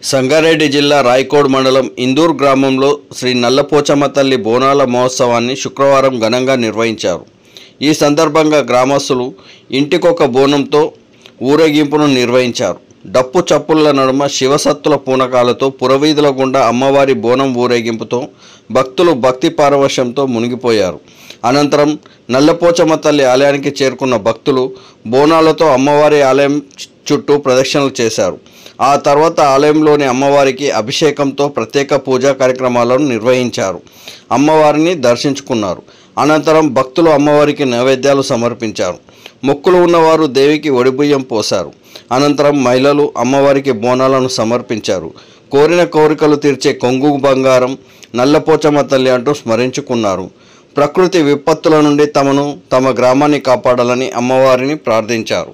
సంగారెడ్డి జిల్లా రాయకోడ్ మండలం ఇందూర్ గ్రామంలో శ్రీ నల్లపోచమ్మ తల్లి బోనాల మహోత్సవాన్ని శుక్రవారం ఘనంగా నిర్వహించారు. ఈ సందర్భంగా గ్రామస్తులు ఇంటికొక బోనంతో ఊరేగింపును నిర్వహించారు. డప్పు చప్పుల నడుమ శివసత్తుల పూనకాలతో పురవీధుల గుండా అమ్మవారి బోనం ఊరేగింపుతో భక్తులు భక్తి పారవశ్యంతో మునిగిపోయారు. అనంతరం నల్లపోచమ్మ తల్లి ఆలయానికి చేరుకున్న భక్తులు బోనాలతో అమ్మవారి ఆలయం చుట్టూ ప్రదక్షిణలు చేశారు. ఆ తర్వాత ఆలయంలోని అమ్మవారికి అభిషేకంతో ప్రత్యేక పూజా కార్యక్రమాలను నిర్వహించారు. అమ్మవారిని దర్శించుకున్నారు. అనంతరం భక్తులు అమ్మవారికి నైవేద్యాలు సమర్పించారు. మొక్కులు ఉన్నవారు దేవికి ఒడిబియ్యం పోశారు. అనంతరం మహిళలు అమ్మవారికి బోనాలను సమర్పించారు. కోరిన కోరికలు తీర్చే కొంగు బంగారం నల్లపోచమ్మ తల్లి అంటూ స్మరించుకున్నారు. ప్రకృతి విపత్తుల నుండి తమ గ్రామాన్ని కాపాడాలని అమ్మవారిని ప్రార్థించారు.